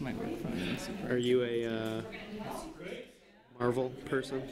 might work fine in Super. Are you a Marvel person?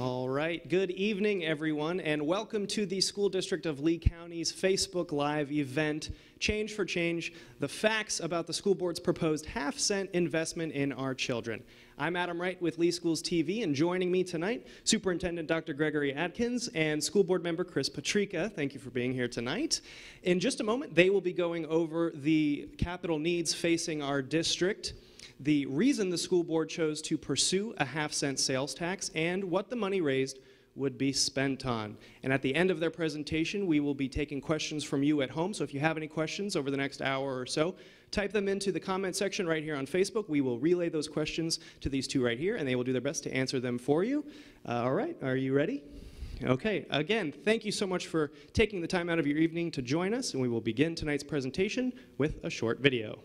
All right, good evening everyone, and welcome to the School District of Lee County's Facebook Live event, Change for Change, the facts about the school board's proposed half-cent investment in our children. I'm Adam Wright with Lee Schools TV, and joining me tonight, Superintendent Dr. Gregory Atkins and School Board Member Chris Patrica. Thank you for being here tonight. In just a moment, they will be going over the capital needs facing our district, the reason the school board chose to pursue a half-cent sales tax, and what the money raised would be spent on. And at the end of their presentation, we will be taking questions from you at home. So if you have any questions over the next hour or so, type them into the comment section right here on Facebook. We will relay those questions to these two right here, and they will do their best to answer them for you. All right, are you ready? Okay, again, thank you so much for taking the time out of your evening to join us, and we will begin tonight's presentation with a short video.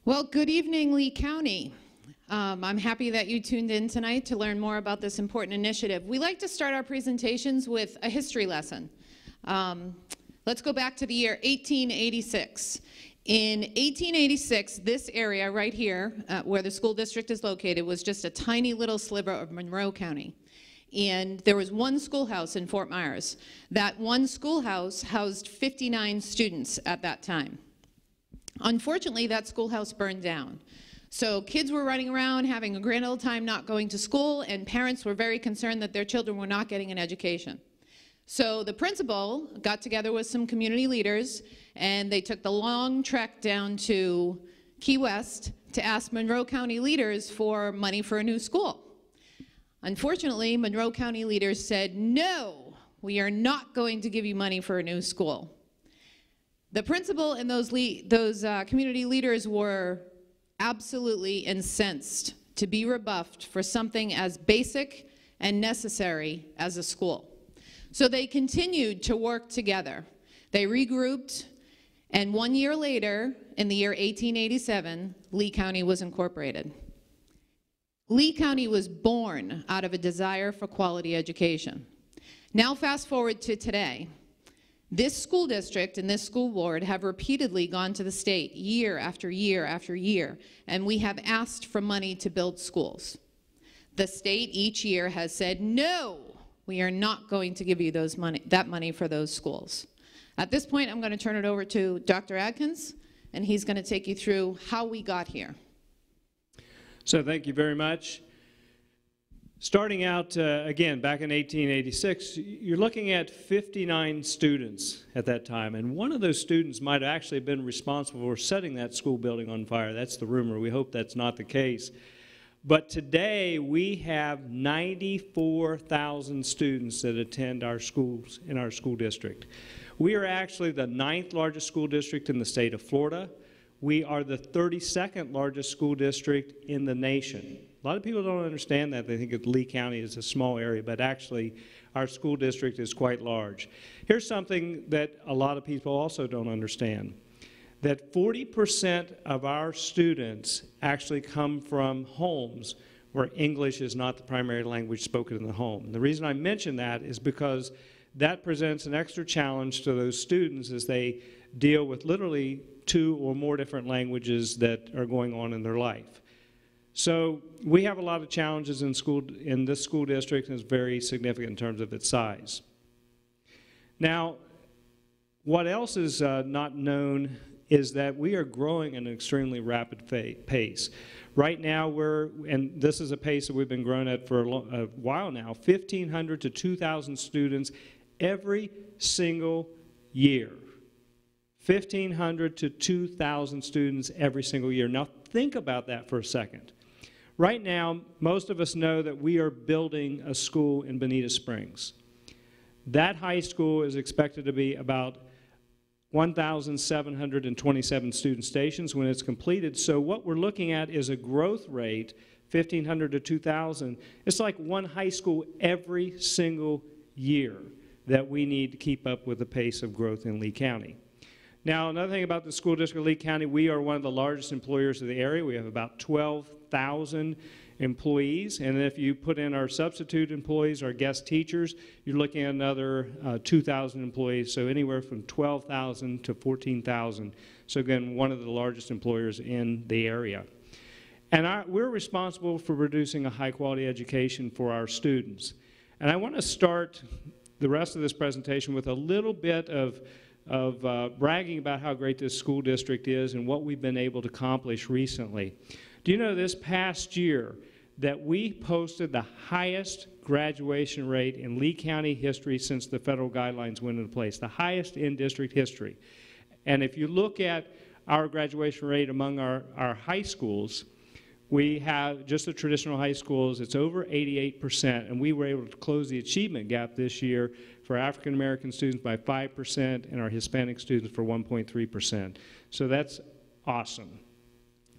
Well, good evening, Lee County. I'm happy that you tuned in tonight to learn more about this important initiative. We like to start our presentations with a history lesson. Let's go back to the year 1886. In 1886, this area right here, where the school district is located, was just a tiny little sliver of Monroe County. And there was one schoolhouse in Fort Myers. That one schoolhouse housed 59 students at that time. Unfortunately, that schoolhouse burned down. So kids were running around having a grand old time not going to school, and parents were very concerned that their children were not getting an education. So the principal got together with some community leaders, and they took the long trek down to Key West to ask Monroe County leaders for money for a new school. Unfortunately, Monroe County leaders said, no, we are not going to give you money for a new school. The principal and those community leaders were absolutely incensed to be rebuffed for something as basic and necessary as a school. So they continued to work together. They regrouped, and 1 year later, in the year 1887, Lee County was incorporated. Lee County was born out of a desire for quality education. Now fast forward to today. This school district and this school board have repeatedly gone to the state year after year after year, and we have asked for money to build schools. The state each year has said, no, we are not going to give you that money for those schools. At this point, I'm going to turn it over to Dr. Atkins, and he's going to take you through how we got here. So thank you very much. Starting out, again, back in 1886, you're looking at 59 students at that time, and one of those students might have actually been responsible for setting that school building on fire. That's the rumor. We hope that's not the case. But today, we have 94,000 students that attend our schools in our school district. We are actually the 9th largest school district in the state of Florida. We are the 32nd largest school district in the nation. A lot of people don't understand that. They think that Lee County is a small area, but actually our school district is quite large. Here's something that a lot of people also don't understand, that 40% of our students actually come from homes where English is not the primary language spoken in the home. And the reason I mention that is because that presents an extra challenge to those students as they deal with literally 2 or more different languages that are going on in their life. So we have a lot of challenges in this school district, and it's very significant in terms of its size. Now, what else is not known is that we are growing at an extremely rapid pace. Right now, and this is a pace that we've been growing at for a while now, 1,500 to 2,000 students every single year. 1,500 to 2,000 students every single year. Now, think about that for a second. Right now, most of us know that we are building a school in Bonita Springs. That high school is expected to be about 1,727 student stations when it's completed. So what we're looking at is a growth rate, 1,500 to 2,000. It's like one high school every single year that we need to keep up with the pace of growth in Lee County. Now, another thing about the school district of Lee County, we are one of the largest employers of the area. We have about 12,000 employees, and if you put in our substitute employees, our guest teachers, you're looking at another 2,000 employees, so anywhere from 12,000 to 14,000. So again, one of the largest employers in the area. And we're responsible for producing a high-quality education for our students. And I want to start the rest of this presentation with a little bit of bragging about how great this school district is and what we've been able to accomplish recently. Do you know this past year that we posted the highest graduation rate in Lee County history since the federal guidelines went into place, the highest in district history? And if you look at our graduation rate among our high schools, we have just the traditional high schools, it's over 88%, and we were able to close the achievement gap this year for African American students by 5% and our Hispanic students for 1.3%. So that's awesome.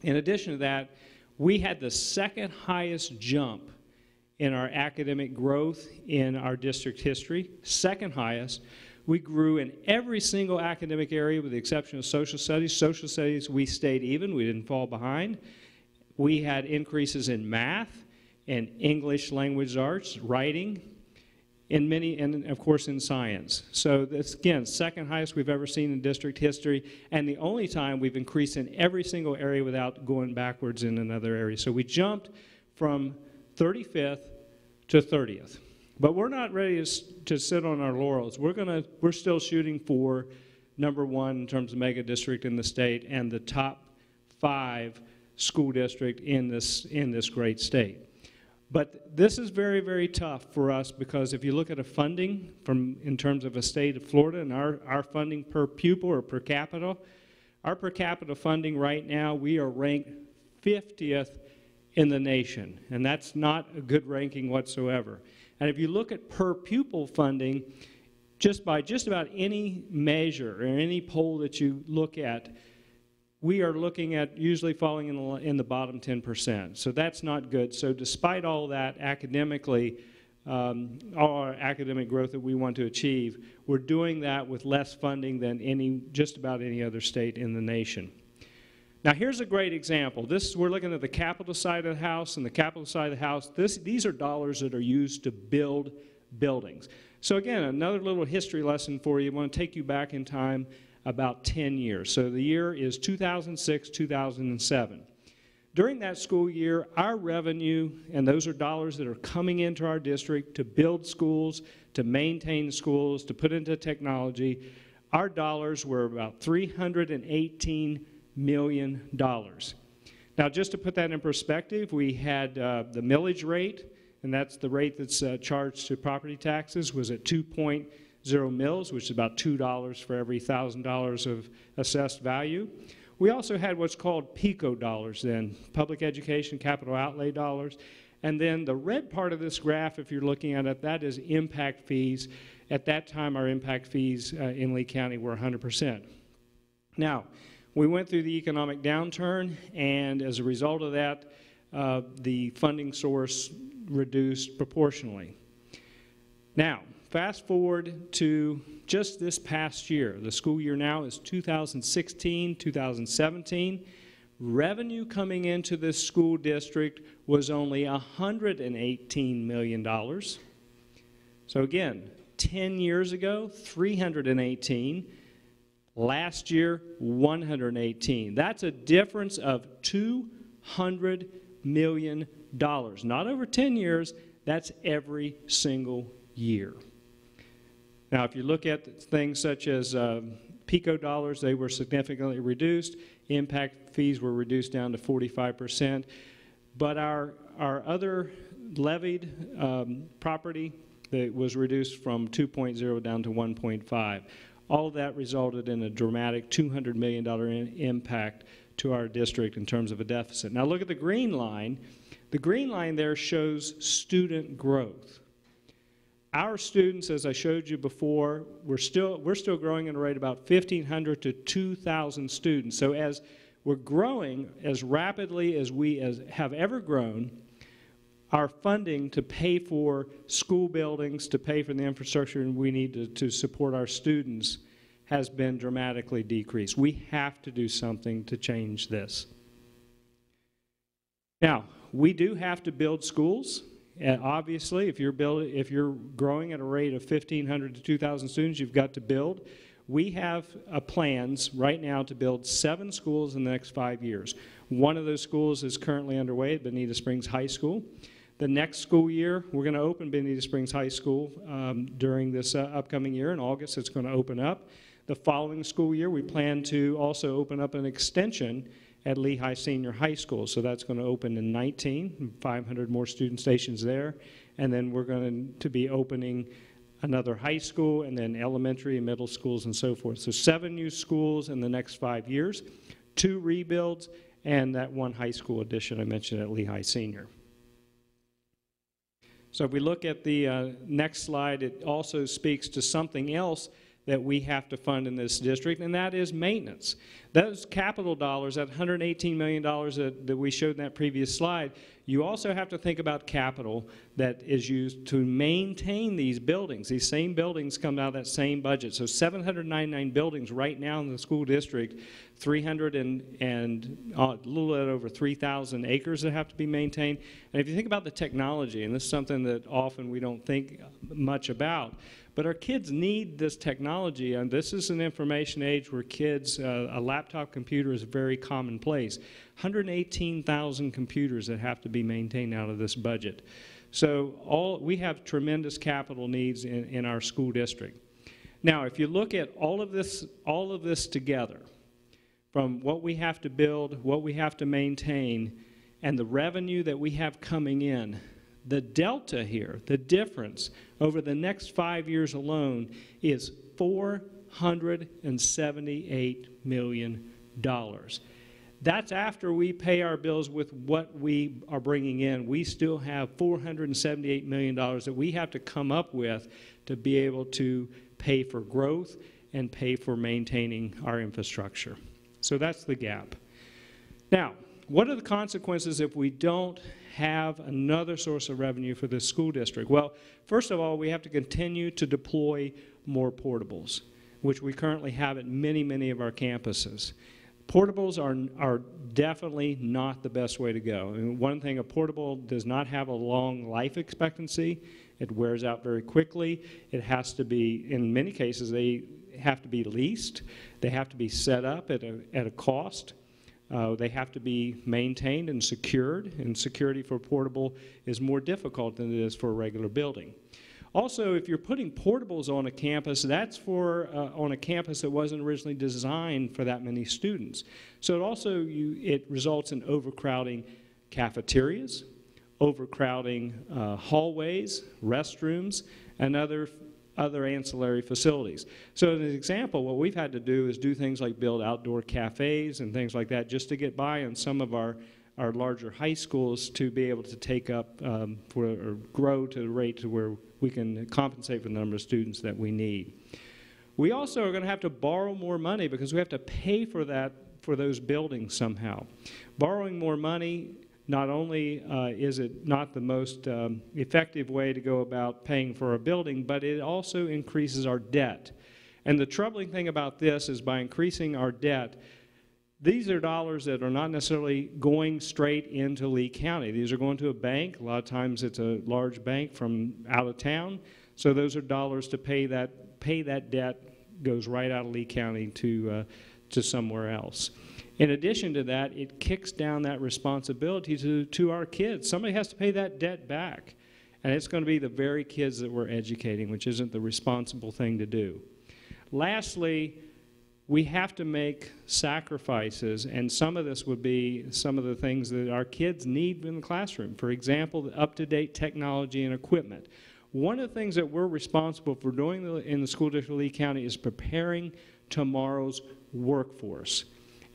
In addition to that, we had the second highest jump in our academic growth in our district history, second highest. We grew in every single academic area with the exception of social studies. Social studies, we stayed even, we didn't fall behind. We had increases in math and English language arts, writing, and of course in science. So that's, again, second highest we've ever seen in district history, and the only time we've increased in every single area without going backwards in another area. So we jumped from 35th to 30th. But we're not ready to sit on our laurels. We're still shooting for #1 in terms of mega district in the state and the top 5 school district in this great state. But this is very, very tough for us because if you look at a funding in terms of a state of Florida and our funding per pupil or per capita, our per capita funding right now, we are ranked 50th in the nation, and that's not a good ranking whatsoever. And if you look at per pupil funding, just by just about any measure or any poll that you look at, we are looking at usually falling in the bottom 10%. So that's not good. So despite all that academically, all our academic growth that we want to achieve, we're doing that with less funding than just about any other state in the nation. Now here's a great example. We're looking at the capital side of the house, and the capital side of the house, these are dollars that are used to build buildings. So again, another little history lesson for you. I want to take you back in time about 10 years. So the year is 2006, 2007. During that school year, our revenue, and those are dollars that are coming into our district to build schools, to maintain schools, to put into technology, our dollars were about $318 million. Now, just to put that in perspective, we had the millage rate, and that's the rate that's charged to property taxes, was at 2.0 mills, which is about $2 for every $1,000 of assessed value. We also had what's called PICO dollars then, public education capital outlay dollars. And then the red part of this graph, if you're looking at it, that is impact fees. At that time, our impact fees in Lee County were 100%. Now, we went through the economic downturn, and as a result of that, the funding source reduced proportionally. Now, fast forward to just this past year. The school year now is 2016, 2017. Revenue coming into this school district was only $118 million. So again, 10 years ago, 318. Last year, 118. That's a difference of $200 million. Not over 10 years, that's every single year. Now, if you look at things such as PICO dollars, they were significantly reduced. Impact fees were reduced down to 45%. But our other levied property that was reduced from 2.0 down to 1.5. All of that resulted in a dramatic $200 million impact to our district in terms of a deficit. Now look at the green line. The green line there shows student growth. Our students, as I showed you before, we're still growing at a rate about 1,500 to 2,000 students. So as we're growing as rapidly as we have ever grown, our funding to pay for school buildings, to pay for the infrastructure we need to support our students has been dramatically decreased. We have to do something to change this. Now, we do have to build schools. And obviously, if you're growing at a rate of 1,500 to 2,000 students, you've got to build. We have plans right now to build 7 schools in the next 5 years. One of those schools is currently underway at Bonita Springs High School. The next school year, we're going to open Bonita Springs High School during this upcoming year. In August, it's going to open up. The following school year, we plan to also open up an extension at Lehigh Senior High School. So that's going to open in 19, 500 more student stations there. And then we're going to be opening another high school and then elementary and middle schools and so forth. So 7 new schools in the next 5 years, 2 rebuilds, and that 1 high school addition I mentioned at Lehigh Senior. So if we look at the next slide, it also speaks to something else that we have to fund in this district, and that is maintenance. Those capital dollars, that $118 million that we showed in that previous slide, you also have to think about capital that is used to maintain these buildings. These same buildings come out of that same budget. So 799 buildings right now in the school district, 300 and a little bit over 3,000 acres that have to be maintained. And if you think about the technology, and this is something that often we don't think much about, but our kids need this technology, and this is an information age where kids, a laptop computer is very commonplace. 118,000 computers that have to be maintained out of this budget. So we have tremendous capital needs in our school district. Now, if you look at all of this together, from what we have to build, what we have to maintain, and the revenue that we have coming in, the delta here, the difference over the next 5 years alone is $478 million. That's after we pay our bills with what we are bringing in. We still have $478 million that we have to come up with to be able to pay for growth and pay for maintaining our infrastructure. So that's the gap. Now, what are the consequences if we don't have another source of revenue for this school district? Well, first of all, we have to continue to deploy more portables, which we currently have at many of our campuses. Portables are definitely not the best way to go. And one thing, a portable does not have a long life expectancy. It wears out very quickly. It has to be, in many cases, they have to be leased. They have to be set up at a cost. They have to be maintained and secured, and security for portable is more difficult than it is for a regular building. Also, if you're putting portables on a campus, that's for on a campus that wasn't originally designed for that many students. So it results in overcrowding cafeterias, overcrowding hallways, restrooms, and other ancillary facilities. So as an example, what we've had to do is do things like build outdoor cafes and things like that just to get by on some of our larger high schools to be able to take up or grow to the rate to where we can compensate for the number of students that we need. We also are going to have to borrow more money because we have to pay for those buildings somehow. Borrowing more money, not only is it not the most effective way to go about paying for a building, but it also increases our debt. And the troubling thing about this is by increasing our debt, these are dollars that are not necessarily going straight into Lee County. These are going to a bank. A lot of times it's a large bank from out of town. So those are dollars to pay that debt goes right out of Lee County to somewhere else. In addition to that, it kicks down that responsibility to our kids. Somebody has to pay that debt back. And it's going to be the very kids that we're educating, which isn't the responsible thing to do. Lastly, we have to make sacrifices, and some of this would be some of the things that our kids need in the classroom. For example, the up-to-date technology and equipment. One of the things that we're responsible for doing in the school district of Lee County is preparing tomorrow's workforce.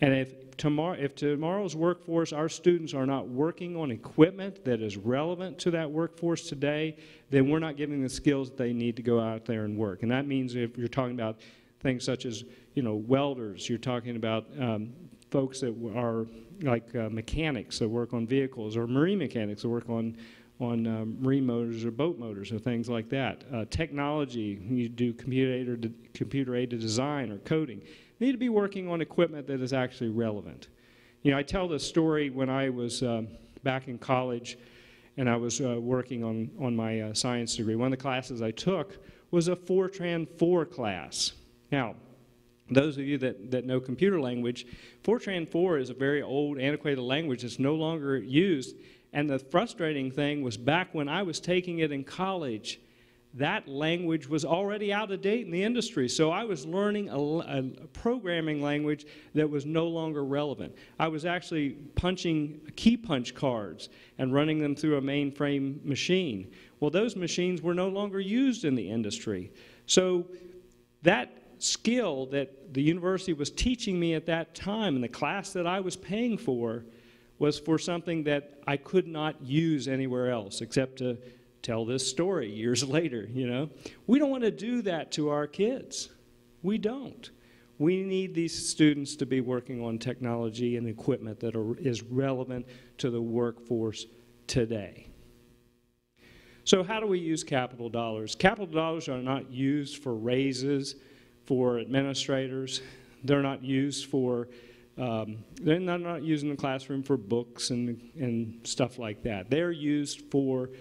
And if tomorrow's workforce, our students are not working on equipment that is relevant to that workforce today, then we're not giving the skills that they need to go out there and work. And that means if you're talking about things such as, welders, you're talking about folks that are like mechanics that work on vehicles, or marine mechanics that work on marine motors or boat motors or things like that. Technology, you do computer-aided design or coding. You need to be working on equipment that is actually relevant. I tell this story when I was back in college and I was working on my science degree. One of the classes I took was a Fortran 4 class. Now, those of you that know computer language, Fortran 4 is a very old, antiquated language that's no longer used. And the frustrating thing was back when I was taking it in college, that language was already out of date in the industry. So I was learning a programming language that was no longer relevant. I was actually punching key punch cards and running them through a mainframe machine. Well, those machines were no longer used in the industry. So that skill that the university was teaching me at that time in the class that I was paying for was for something that I could not use anywhere else except to tell this story years later, We don't want to do that to our kids. We don't. We need these students to be working on technology and equipment that is relevant to the workforce today. So how do we use capital dollars? Capital dollars are not used for raises for administrators. They're not used for they're not used in the classroom for books and stuff like that. They're used for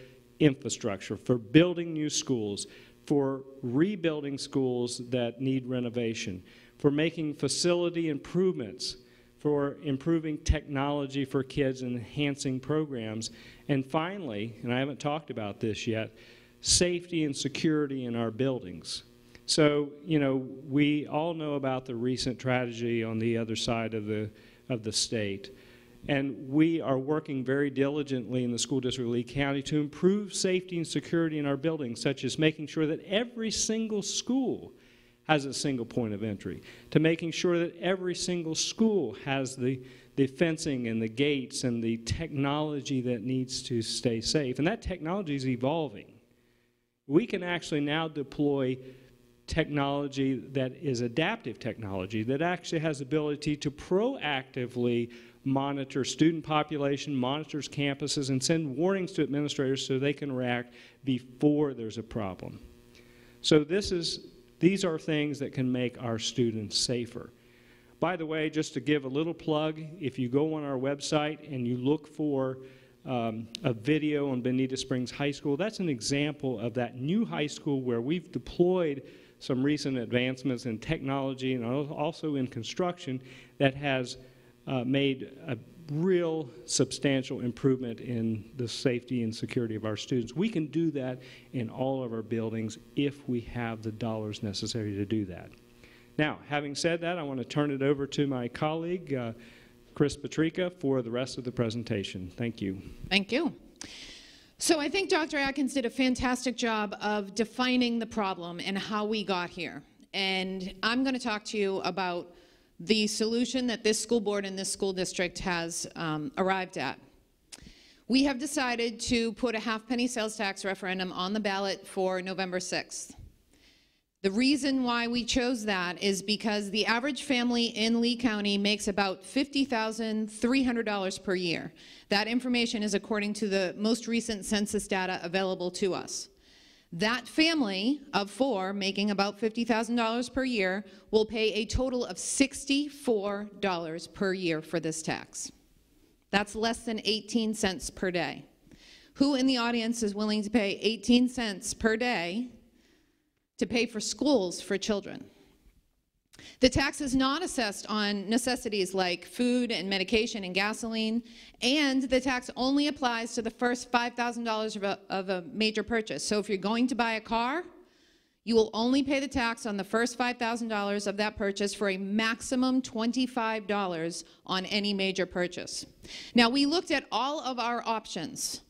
infrastructure, for building new schools, for rebuilding schools that need renovation, for making facility improvements, for improving technology for kids and enhancing programs. And finally, and I haven't talked about this yet, safety and security in our buildings. So, we all know about the recent tragedy on the other side of the state. And we are working very diligently in the school district of Lee County to improve safety and security in our buildings, such as making sure that every single school has a single point of entry, to making sure that every single school has the fencing and the gates and the technology that needs to stay safe. And that technology is evolving. We can actually now deploy technology that is adaptive technology that actually has the ability to proactively monitor student population, monitors campuses, and send warnings to administrators so they can react before there's a problem. So these are things that can make our students safer. By the way, just to give a little plug, if you go on our website and you look for a video on Bonita Springs High School, that's an example of that new high school where we've deployed some recent advancements in technology and also in construction that has made a real substantial improvement in the safety and security of our students. We can do that in all of our buildings if we have the dollars necessary to do that. Now, having said that, I want to turn it over to my colleague, Chris Patrica, for the rest of the presentation. Thank you. Thank you. So I think Dr. Atkins did a fantastic job of defining the problem and how we got here. And I'm going to talk to you about the solution that this school board and this school district has arrived at. We have decided to put a half-penny sales tax referendum on the ballot for November 6th. The reason why we chose that is because the average family in Lee County makes about $50,300 per year. That information is according to the most recent census data available to us. That family of four making about $50,000 per year will pay a total of $64 per year for this tax. That's less than 18 cents per day. Who in the audience is willing to pay 18 cents per day to pay for schools for children? The tax is not assessed on necessities like food and medication and gasoline, and the tax only applies to the first $5,000 of a major purchase. So if you're going to buy a car, You will only pay the tax on the first $5,000 of that purchase for a maximum $25 on any major purchase. Now, we looked at all of our options.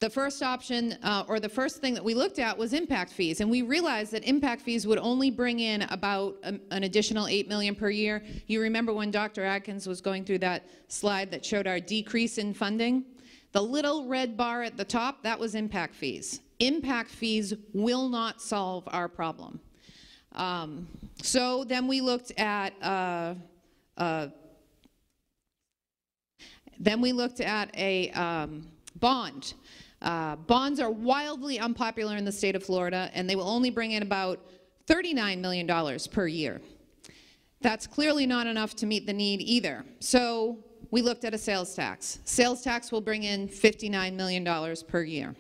The first option, or the first thing that we looked at was impact fees, and we realized that impact fees would only bring in about an additional $8 million per year. You remember when Dr. Atkins was going through that slide that showed our decrease in funding? The little red bar at the top, that was impact fees. Impact fees will not solve our problem. So then we looked at a bond. Bonds are wildly unpopular in the state of Florida, and they will only bring in about $39 million per year. That's clearly not enough to meet the need either. So we looked at a sales tax. Sales tax will bring in $59 million per year.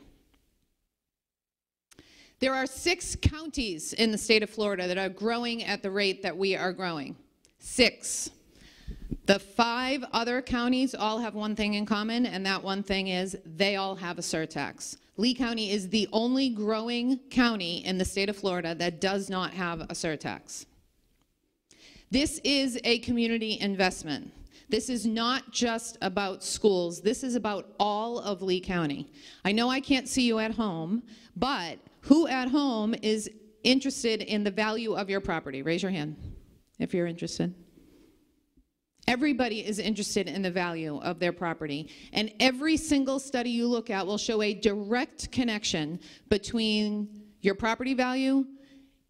There are 6 counties in the state of Florida that are growing at the rate that we are growing. 6. The 5 other counties all have one thing in common, and that one thing is they all have a surtax. Lee County is the only growing county in the state of Florida that does not have a surtax. This is a community investment. This is not just about schools. This is about all of Lee County. I know I can't see you at home, but who at home is interested in the value of your property? Raise your hand if you're interested. Everybody is interested in the value of their property, and every single study you look at will show a direct connection between your property value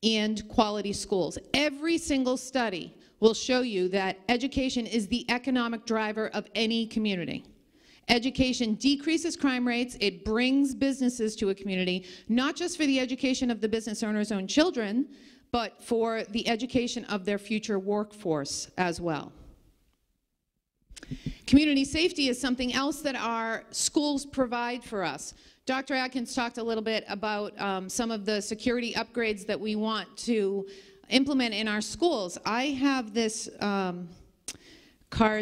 and quality schools. Every single study will show you that education is the economic driver of any community. Education decreases crime rates, it brings businesses to a community, not just for the education of the business owner's own children, but for the education of their future workforce as well. Community safety is something else that our schools provide for us. Dr. Atkins talked a little bit about some of the security upgrades that we want to implement in our schools. I have this card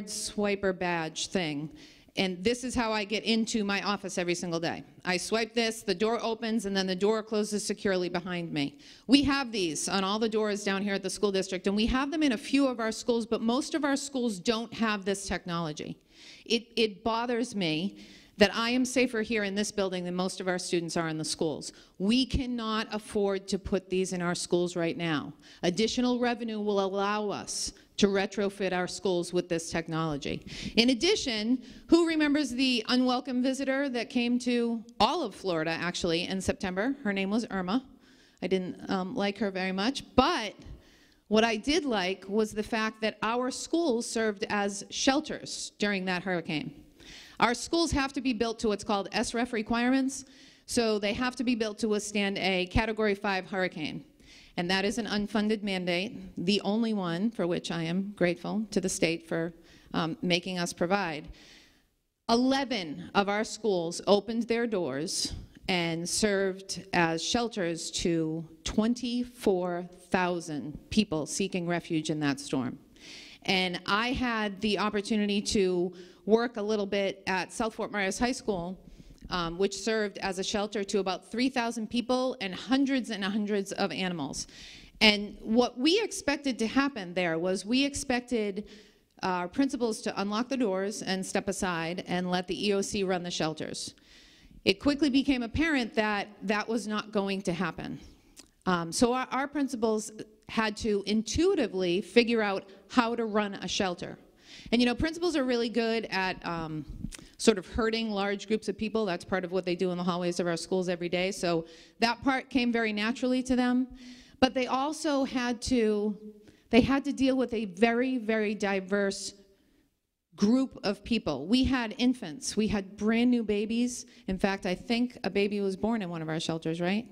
swiper badge thing, and this is how I get into my office every single day. I swipe this, the door opens, and then the door closes securely behind me. We have these on all the doors down here at the school district, and we have them in a few of our schools, but most of our schools don't have this technology. It bothers me that I am safer here in this building than most of our students are in the schools. We cannot afford to put these in our schools right now. Additional revenue will allow us to retrofit our schools with this technology. In addition, who remembers the unwelcome visitor that came to all of Florida, actually, in September? Her name was Irma. I didn't like her very much, but what I did like was the fact that our schools served as shelters during that hurricane. Our schools have to be built to what's called SREF requirements, so they have to be built to withstand a Category 5 hurricane. And that is an unfunded mandate, the only one for which I am grateful to the state for making us provide. 11 of our schools opened their doors and served as shelters to 24,000 people seeking refuge in that storm. And I had the opportunity to work a little bit at South Fort Myers High School, which served as a shelter to about 3,000 people and hundreds of animals. And what we expected to happen there was we expected our principals to unlock the doors and step aside and let the EOC run the shelters. It quickly became apparent that that was not going to happen. So our principals had to intuitively figure out how to run a shelter. And you know, principals are really good at sort of herding large groups of people. That's part of what they do in the hallways of our schools every day. So that part came very naturally to them. But they also had to deal with a very, very diverse group of people. We had infants. We had brand new babies. In fact, I think a baby was born in one of our shelters, right?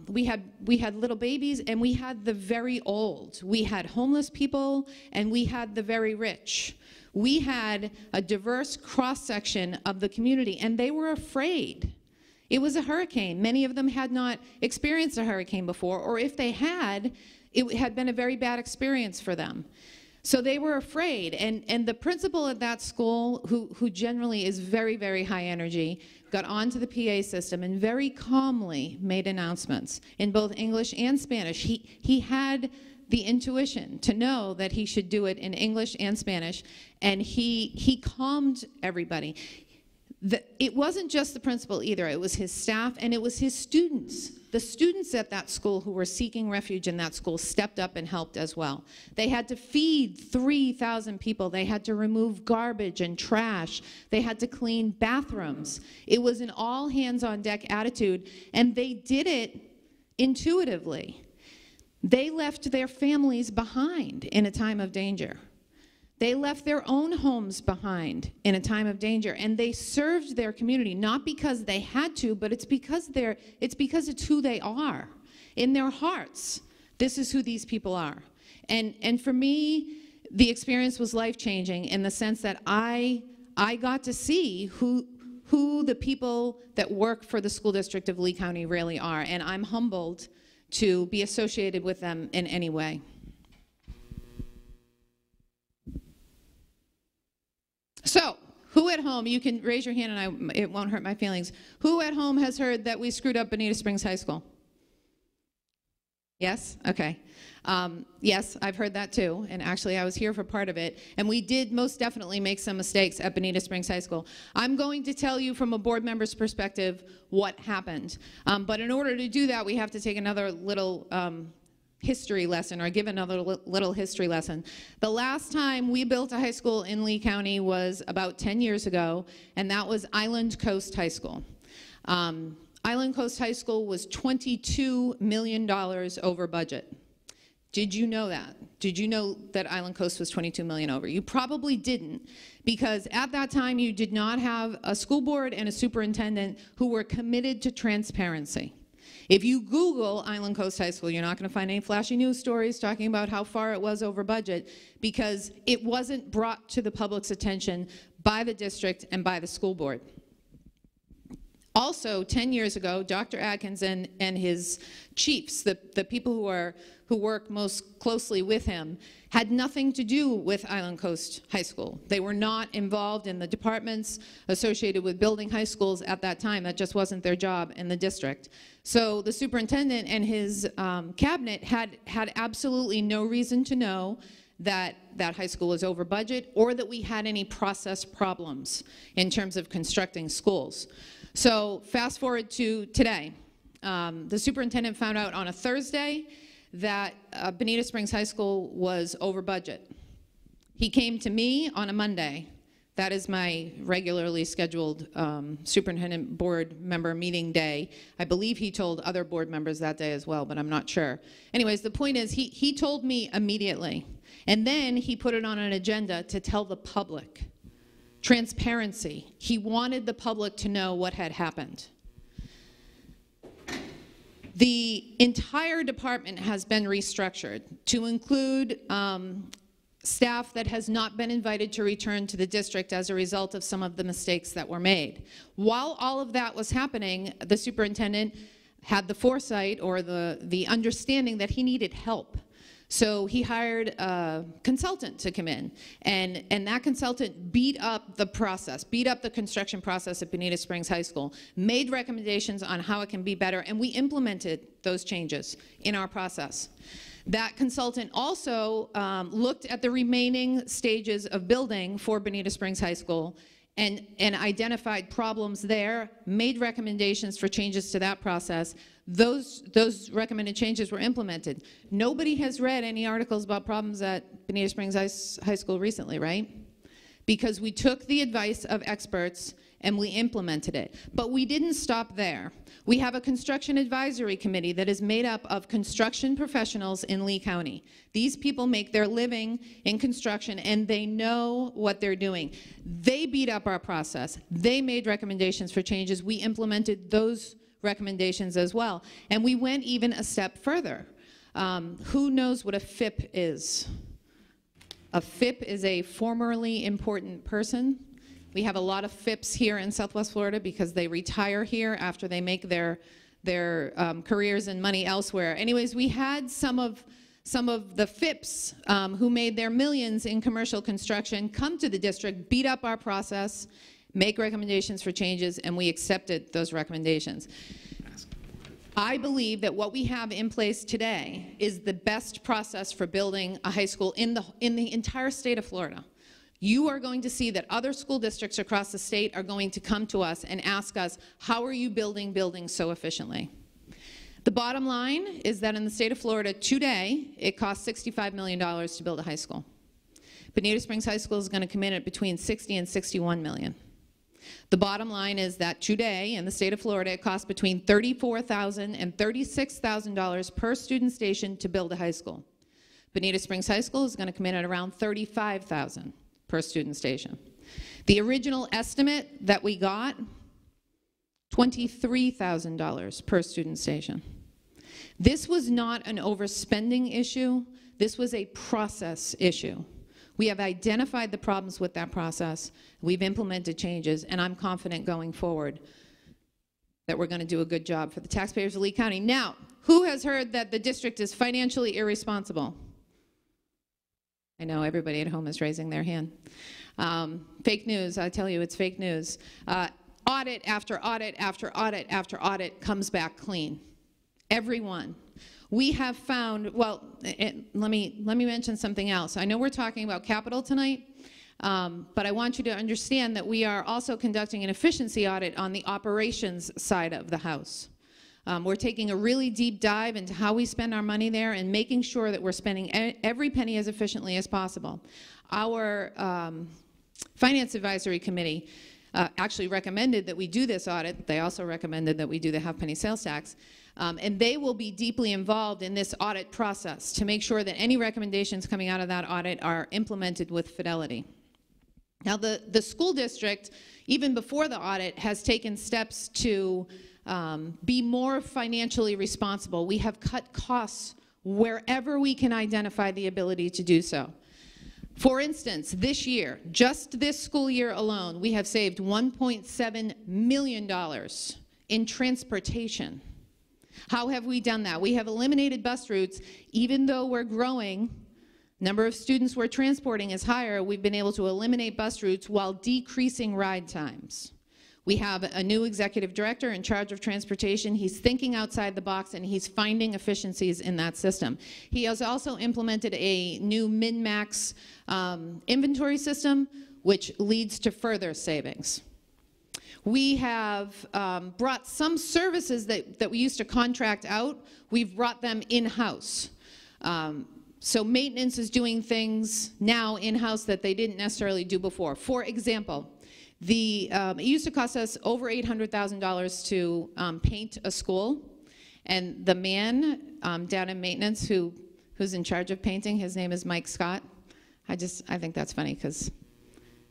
We had little babies, and we had the very old. We had homeless people, and we had the very rich. We had a diverse cross-section of the community, and they were afraid. It was a hurricane. Many of them had not experienced a hurricane before, or if they had, it had been a very bad experience for them. So they were afraid, and the principal at that school, who generally is very, very high energy, got onto the PA system and very calmly made announcements in both English and Spanish. He had the intuition to know that he should do it in English and Spanish, and he calmed everybody. It wasn't just the principal either, it was his staff and it was his students. The students at that school who were seeking refuge in that school stepped up and helped as well. They had to feed 3,000 people. They had to remove garbage and trash. They had to clean bathrooms. It was an all hands on deck attitude, and they did it intuitively. They left their families behind in a time of danger. They left their own homes behind in a time of danger, and they served their community, not because they had to, but it's because it's who they are. In their hearts, this is who these people are. And for me, the experience was life-changing in the sense that I got to see who the people that work for the school district of Lee County really are, and I'm humbled to be associated with them in any way. So, who at home, you can raise your hand and it won't hurt my feelings. Who at home has heard that we screwed up Bonita Springs High School? Yes? Okay. Yes, I've heard that too, and actually I was here for part of it, and we did most definitely make some mistakes at Bonita Springs High School. I'm going to tell you from a board member's perspective what happened, but in order to do that, we have to take another little history lesson, or give another little history lesson. The last time we built a high school in Lee County was about 10 years ago, and that was Island Coast High School. Island Coast High School was $22 million over budget. Did you know that? Did you know that Island Coast was $22 million over? You probably didn't, because at that time you did not have a school board and a superintendent who were committed to transparency. If you Google Island Coast High School, you're not going to find any flashy news stories talking about how far it was over budget, because it wasn't brought to the public's attention by the district and by the school board. Also, 10 years ago, Dr. Adkins and his chiefs, the people who work most closely with him, had nothing to do with Island Coast High School. They were not involved in the departments associated with building high schools at that time. That just wasn't their job in the district. So the superintendent and his cabinet had absolutely no reason to know that that high school was over budget, or that we had any process problems in terms of constructing schools. So fast forward to today. The superintendent found out on a Thursday that Bonita Springs High School was over budget. He came to me on a Monday. That is my regularly scheduled superintendent board member meeting day. I believe he told other board members that day as well, but I'm not sure. Anyways, the point is he told me immediately, and then he put it on an agenda to tell the public. Transparency. He wanted the public to know what had happened. The entire department has been restructured to include staff that has not been invited to return to the district as a result of some of the mistakes that were made. While all of that was happening, the superintendent had the foresight, or the understanding, that he needed help. So he hired a consultant to come in, and that consultant beat up the process, beat up the construction process at Bonita Springs High School, made recommendations on how it can be better, and we implemented those changes in our process. That consultant also looked at the remaining stages of building for Bonita Springs High School and identified problems there, made recommendations for changes to that process. Those recommended changes were implemented. Nobody has read any articles about problems at Bonita Springs High School recently, right? Because we took the advice of experts and we implemented it. But we didn't stop there. We have a construction advisory committee that is made up of construction professionals in Lee County. These people make their living in construction, and they know what they're doing. They beat up our process. They made recommendations for changes. We implemented those recommendations as well. And we went even a step further. Who knows what a FIP is? A FIP is a formerly important person. We have a lot of FIPs here in Southwest Florida because they retire here after they make their careers and money elsewhere. Anyways, we had some of Some of the FIPS who made their millions in commercial construction come to the district, beat up our process, make recommendations for changes, and we accepted those recommendations. I believe that what we have in place today is the best process for building a high school in the entire state of Florida. You are going to see that other school districts across the state are going to come to us and ask us, how are you building buildings so efficiently? The bottom line is that in the state of Florida today, it costs $65 million to build a high school. Bonita Springs High School is going to come in at between $60 and $61 million. The bottom line is that today in the state of Florida, it costs between $34,000 and $36,000 per student station to build a high school. Bonita Springs High School is going to come in at around $35,000 per student station. The original estimate that we got, $23,000 per student station. This was not an overspending issue. This was a process issue. We have identified the problems with that process. We've implemented changes, and I'm confident going forward that we're going to do a good job for the taxpayers of Lee County. Now, who has heard that the district is financially irresponsible? I know everybody at home is raising their hand. Fake news, I tell you, it's fake news. Audit after audit after audit after audit comes back clean. Everyone. We have found, well, let me mention something else. I know we're talking about capital tonight, but I want you to understand that we are also conducting an efficiency audit on the operations side of the house. We're taking a really deep dive into how we spend our money there and making sure that we're spending every penny as efficiently as possible. Our Finance Advisory Committee actually recommended that we do this audit. They also recommended that we do the half-penny sales tax. And they will be deeply involved in this audit process to make sure that any recommendations coming out of that audit are implemented with fidelity. Now, the school district, even before the audit, has taken steps to be more financially responsible. We have cut costs wherever we can identify the ability to do so. For instance, this year, just this school year alone, we have saved $1.7 million in transportation. How have we done that? We have eliminated bus routes. Even though we're growing, number of students we're transporting is higher, we've been able to eliminate bus routes while decreasing ride times. We have a new executive director in charge of transportation. He's thinking outside the box and he's finding efficiencies in that system. He has also implemented a new min-max inventory system, which leads to further savings. We have brought some services that we used to contract out, we've brought them in-house. So maintenance is doing things now in-house that they didn't necessarily do before. For example, it used to cost us over $800,000 to paint a school, and the man down in maintenance who's in charge of painting, his name is Mike Scott. I think that's funny because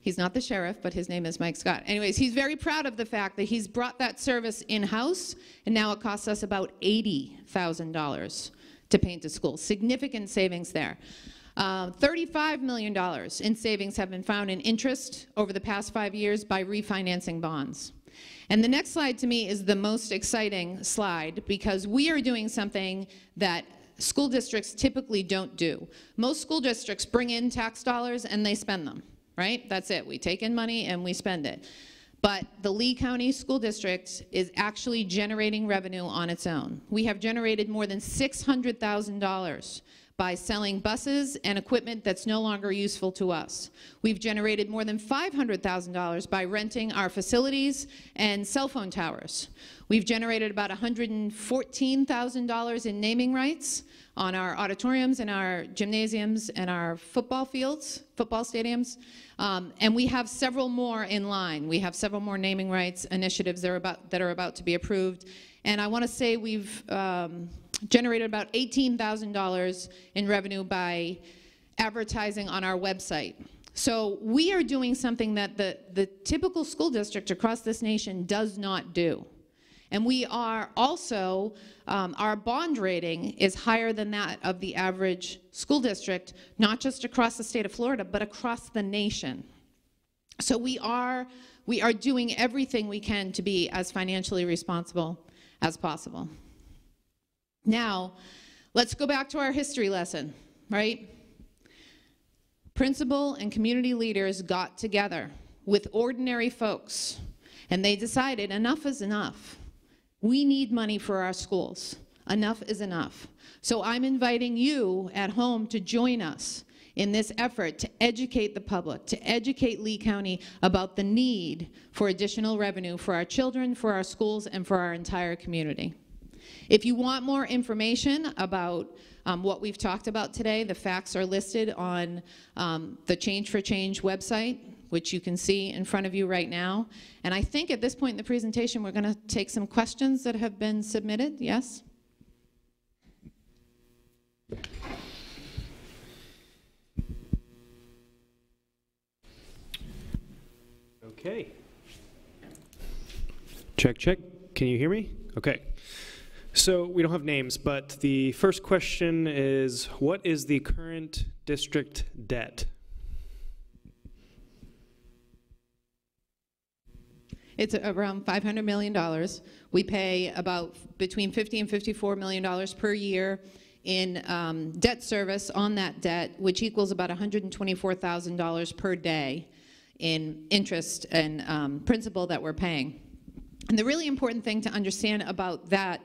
he's not the sheriff, but his name is Mike Scott. Anyways, he's very proud of the fact that he's brought that service in-house, and now it costs us about $80,000 to paint a school. Significant savings there. $35 million in savings have been found in interest over the past 5 years by refinancing bonds. And the next slide to me is the most exciting slide because we are doing something that school districts typically don't do. Most school districts bring in tax dollars and they spend them, right? That's it. We take in money and we spend it. But the Lee County School District is actually generating revenue on its own. We have generated more than $600,000 by selling buses and equipment that's no longer useful to us. We've generated more than $500,000 by renting our facilities and cell phone towers. We've generated about $114,000 in naming rights on our auditoriums and our gymnasiums and our football fields, football stadiums. And we have several more in line. We have several more naming rights initiatives that are about to be approved. And I want to say we've generated about $18,000 in revenue by advertising on our website. So we are doing something that the typical school district across this nation does not do. And we are also, our bond rating is higher than that of the average school district, not just across the state of Florida, but across the nation. So we are doing everything we can to be as financially responsible as possible. Now, Let's go back to our history lesson, right? Principal and community leaders got together with ordinary folks, and they decided enough is enough. We need money for our schools. Enough is enough. So I'm inviting you at home to join us in this effort to educate the public, to educate Lee County about the need for additional revenue for our children, for our schools, and for our entire community. If you want more information about what we've talked about today, the facts are listed on the Change for Change website, which you can see in front of you right now. And I think at this point in the presentation, we're going to take some questions that have been submitted. Yes? Okay. Check, check. Can you hear me? Okay. So we don't have names, but the first question is, what is the current district debt? It's around $500 million. We pay about between $50 and $54 million per year in debt service on that debt, which equals about $124,000 per day in interest and principal that we're paying. And the really important thing to understand about that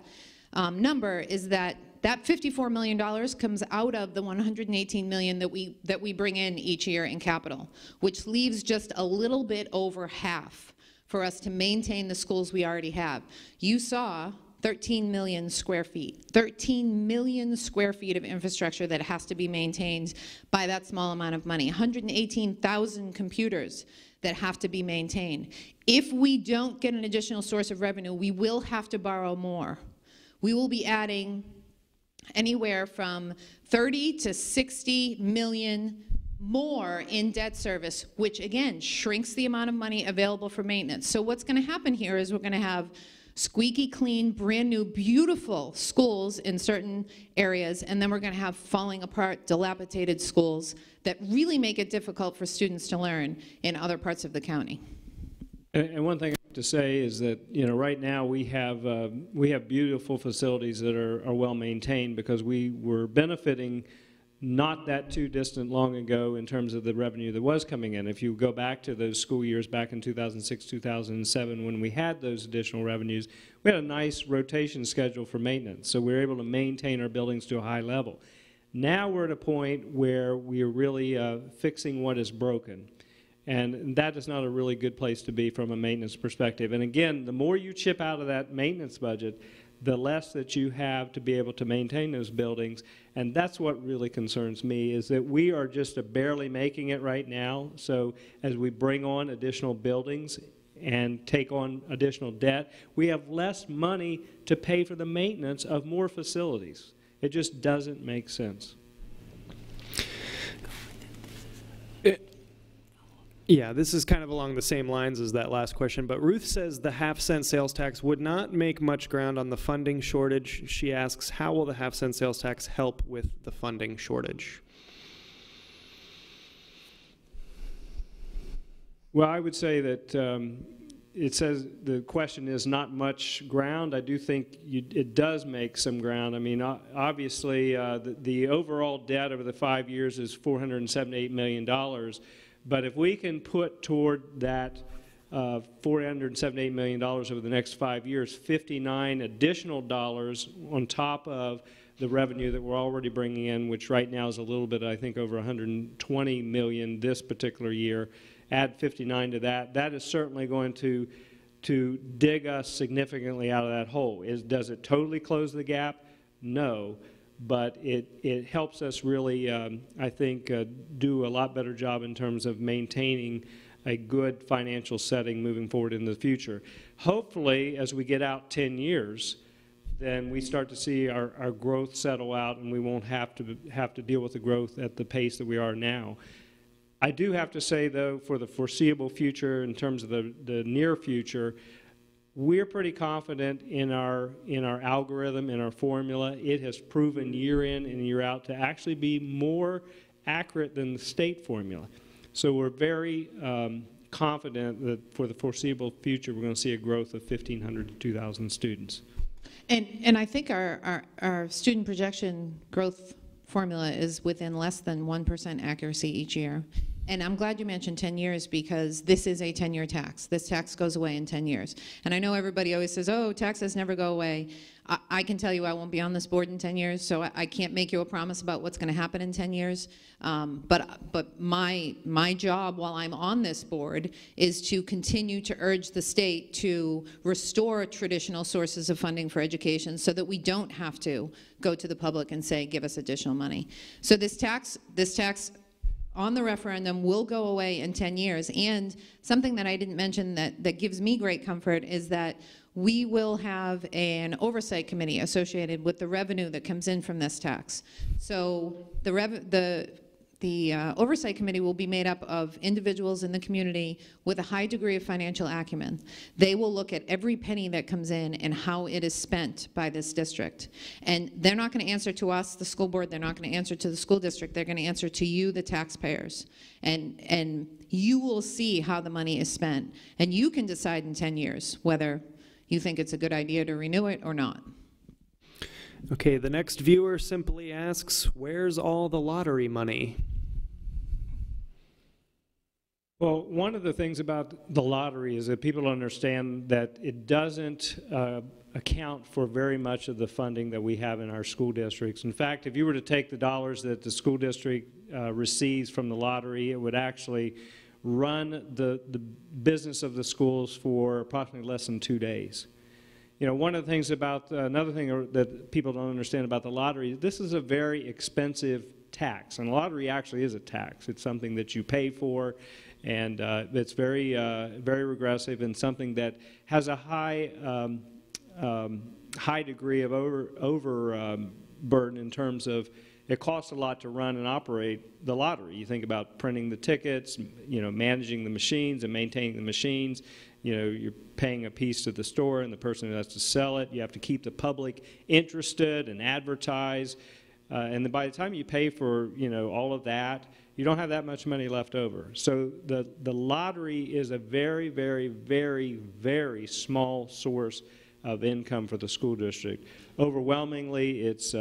number is that that $54 million comes out of the $118 million that we bring in each year in capital, which leaves just a little bit over half for us to maintain the schools we already have. You saw 13 million square feet. 13 million square feet of infrastructure that has to be maintained by that small amount of money. 118,000 computers that have to be maintained. If we don't get an additional source of revenue, we will have to borrow more. We will be adding anywhere from 30 to 60 million more in debt service, which again shrinks the amount of money available for maintenance. So what's going to happen here is we're going to have squeaky clean, brand new, beautiful schools in certain areas, and then we're going to have falling apart, dilapidated schools that really make it difficult for students to learn in other parts of the county. And one thing I have to say is that, you know, right now we have beautiful facilities that are well maintained because we were benefiting not that too distant long ago in terms of the revenue that was coming in. If you go back to those school years back in 2006, 2007, when we had those additional revenues, we had a nice rotation schedule for maintenance. So we were able to maintain our buildings to a high level. Now we're at a point where we are really fixing what is broken. And that is not a really good place to be from a maintenance perspective. And again, the more you chip out of that maintenance budget, the less that you have to be able to maintain those buildings. And that's what really concerns me, is that we are just barely making it right now. So as we bring on additional buildings and take on additional debt, we have less money to pay for the maintenance of more facilities. It just doesn't make sense. Yeah, this is kind of along the same lines as that last question, but Ruth says the half-cent sales tax would not make much ground on the funding shortage. She asks, how will the half-cent sales tax help with the funding shortage? Well, I would say that it says the question is not much ground. I do think it does make some ground. I mean, obviously, the overall debt over the 5 years is $478 million. But if we can put toward that $478 million over the next 5 years, 59 additional dollars on top of the revenue that we're already bringing in, which right now is a little bit, I think, over 120 million this particular year, add 59 to that, that is certainly going to dig us significantly out of that hole. Does it totally close the gap? No. But it helps us really, I think, do a lot better job in terms of maintaining a good financial setting moving forward in the future. Hopefully, as we get out 10 years, then we start to see our growth settle out and we won't have to deal with the growth at the pace that we are now. I do have to say, though, for the foreseeable future, in terms of the near future, we're pretty confident in our algorithm, in our formula. It has proven year in and year out to actually be more accurate than the state formula. So we're very confident that for the foreseeable future, we're going to see a growth of 1,500 to 2,000 students. And I think our student projection growth formula is within less than 1% accuracy each year. And I'm glad you mentioned 10 years because this is a 10-year tax. This tax goes away in 10 years. And I know everybody always says, oh, taxes never go away. I can tell you I won't be on this board in 10 years, so I can't make you a promise about what's going to happen in 10 years. But my job while I'm on this board is to continue to urge the state to restore traditional sources of funding for education so that we don't have to go to the public and say, give us additional money. So this tax on the referendum will go away in 10 years. And something that I didn't mention that gives me great comfort is that we will have an oversight committee associated with the revenue that comes in from this tax. So the oversight committee will be made up of individuals in the community with a high degree of financial acumen. They will look at every penny that comes in and how it is spent by this district. And they're not going to answer to us, the school board. They're not going to answer to the school district. They're going to answer to you, the taxpayers. And you will see how the money is spent. And you can decide in 10 years whether you think it's a good idea to renew it or not. Okay, the next viewer simply asks, where's all the lottery money? Well, one of the things about the lottery is that people understand that it doesn't account for very much of the funding that we have in our school districts. In fact, if you were to take the dollars that the school district receives from the lottery, it would actually run the business of the schools for approximately less than 2 days. You know, one of the things about, another thing that people don't understand about the lottery, this is a very expensive tax, and lottery actually is a tax. It's something that you pay for, and it's very, very regressive and something that has a high, high degree of overburden in terms of it costs a lot to run and operate the lottery. You think about printing the tickets, you know, managing the machines and maintaining the machines. You know, you're paying a piece to the store and the person who has to sell it. You have to keep the public interested and advertise. And then by the time you pay for, you know, all of that, you don't have that much money left over. So the lottery is a very, very, very, very small source of income for the school district. Overwhelmingly, it's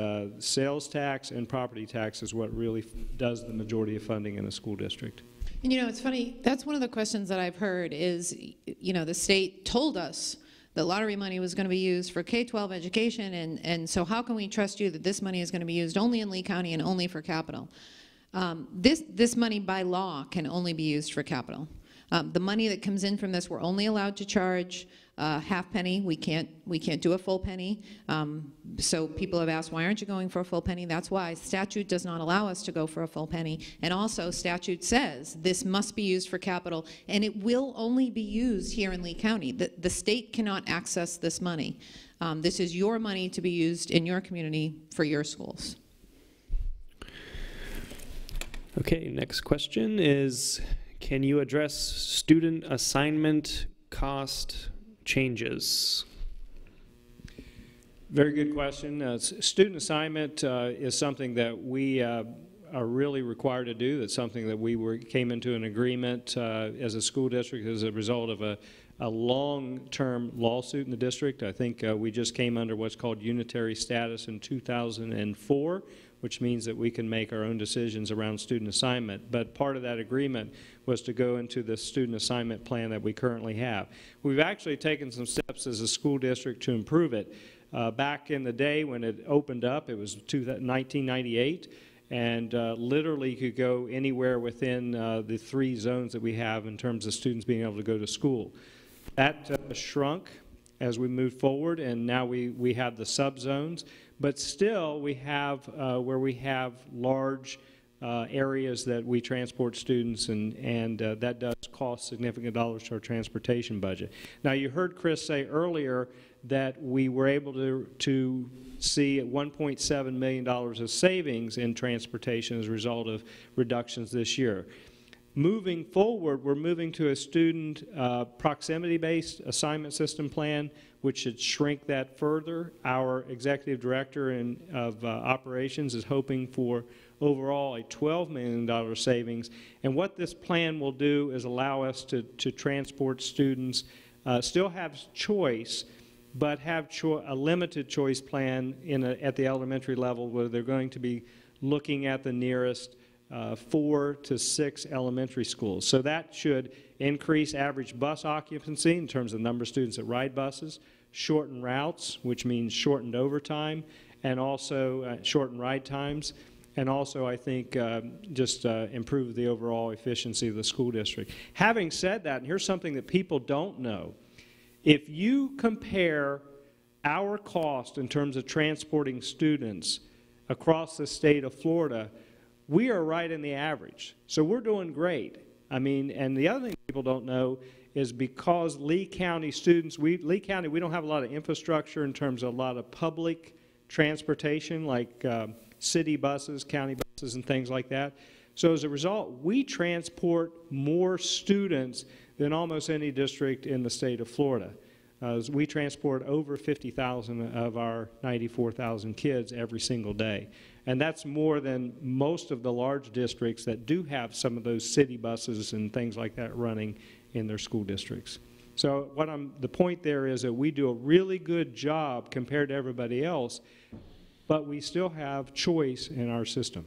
sales tax and property tax is what really does the majority of funding in the school district. And you know, it's funny, that's one of the questions that I've heard is, you know, the state told us that lottery money was going to be used for K-12 education, and so how can we trust you that this money is going to be used only in Lee County and only for capital? This money by law can only be used for capital. The money that comes in from this, we're only allowed to charge half penny. We can't do a full penny. So people have asked, why aren't you going for a full penny? That's why statute does not allow us to go for a full penny. And also statute says this must be used for capital, and it will only be used here in Lee County. The state cannot access this money. This is your money to be used in your community for your schools. Okay, next question is, can you address student assignment cost changes? Very good question. Student assignment is something that we are really required to do. That's something that we came into an agreement as a school district as a result of a long-term lawsuit in the district. I think we just came under what's called unitary status in 2004, which means that we can make our own decisions around student assignment. But part of that agreement was to go into the student assignment plan that we currently have. We've actually taken some steps as a school district to improve it. Back in the day when it opened up, it was 1998, and literally could go anywhere within the 3 zones that we have in terms of students being able to go to school. That shrunk as we moved forward, and now we have the subzones. But still, we have where we have large areas that we transport students, and that does cost significant dollars to our transportation budget. Now, you heard Chris say earlier that we were able to see $1.7 million of savings in transportation as a result of reductions this year. Moving forward, we're moving to a student proximity-based assignment system plan, which should shrink that further. Our executive director of operations is hoping for overall a $12 million savings. And what this plan will do is allow us to transport students, still have choice, but have a limited choice plan at the elementary level where they're going to be looking at the nearest 4 to 6 elementary schools. So that should increase average bus occupancy in terms of the number of students that ride buses, shorten routes, which means shortened overtime, and also shorten ride times, and also I think just improve the overall efficiency of the school district. Having said that, and here's something that people don't know, if you compare our cost in terms of transporting students across the state of Florida, we are right in the average. So we're doing great. I mean, and the other thing people don't know is because Lee County students, Lee County, we don't have a lot of infrastructure in terms of a lot of public transportation like city buses, county buses, and things like that. So as a result, we transport more students than almost any district in the state of Florida. We transport over 50,000 of our 94,000 kids every single day. And that's more than most of the large districts that do have some of those city buses and things like that running in their school districts. So the point there is that we do a really good job compared to everybody else, but we still have choice in our system.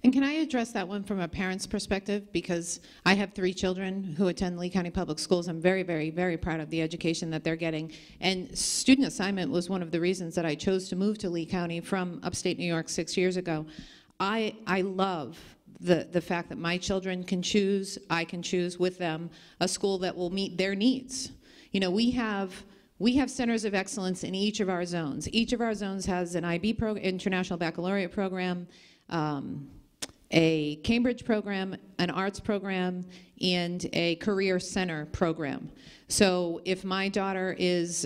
And can I address that one from a parent's perspective? Because I have 3 children who attend Lee County Public Schools. I'm very, very, very proud of the education that they're getting. And student assignment was one of the reasons that I chose to move to Lee County from upstate New York 6 years ago. I love the fact that my children can choose, I can choose with them, a school that will meet their needs. You know, we have centers of excellence in each of our zones. Each of our zones has an IB program, International Baccalaureate program, a Cambridge program, an arts program, and a career center program. So if my daughter is,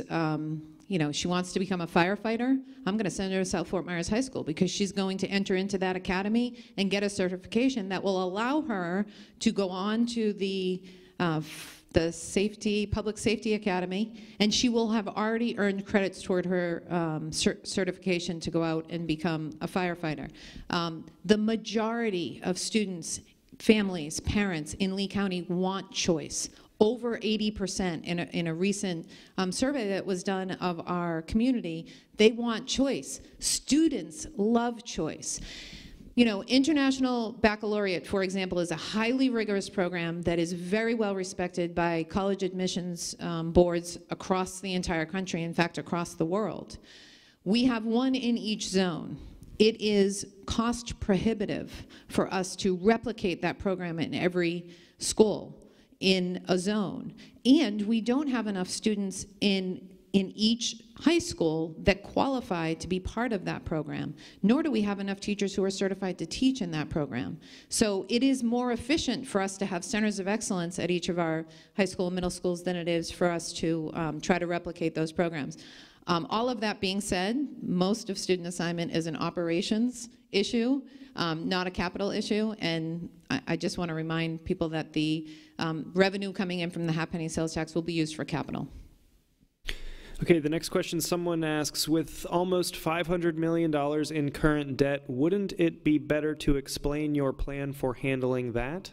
you know, she wants to become a firefighter, I'm going to send her to South Fort Myers High School because she's going to enter into that academy and get a certification that will allow her to go on to the Public Safety Academy, and she will have already earned credits toward her certification to go out and become a firefighter. The majority of students, families, parents in Lee County want choice. Over 80% in a recent survey that was done of our community, they want choice. Students love choice. You know, International Baccalaureate, for example, is a highly rigorous program that is very well respected by college admissions boards across the entire country, in fact, across the world. We have one in each zone. It is cost prohibitive for us to replicate that program in every school in a zone. And we don't have enough students in each high school that qualify to be part of that program, nor do we have enough teachers who are certified to teach in that program. So it is more efficient for us to have centers of excellence at each of our high school and middle schools than it is for us to try to replicate those programs. All of that being said, most of student assignment is an operations issue, not a capital issue, and I just want to remind people that the revenue coming in from the half-penny sales tax will be used for capital. Okay, the next question, someone asks, with almost $500 million in current debt, wouldn't it be better to explain your plan for handling that?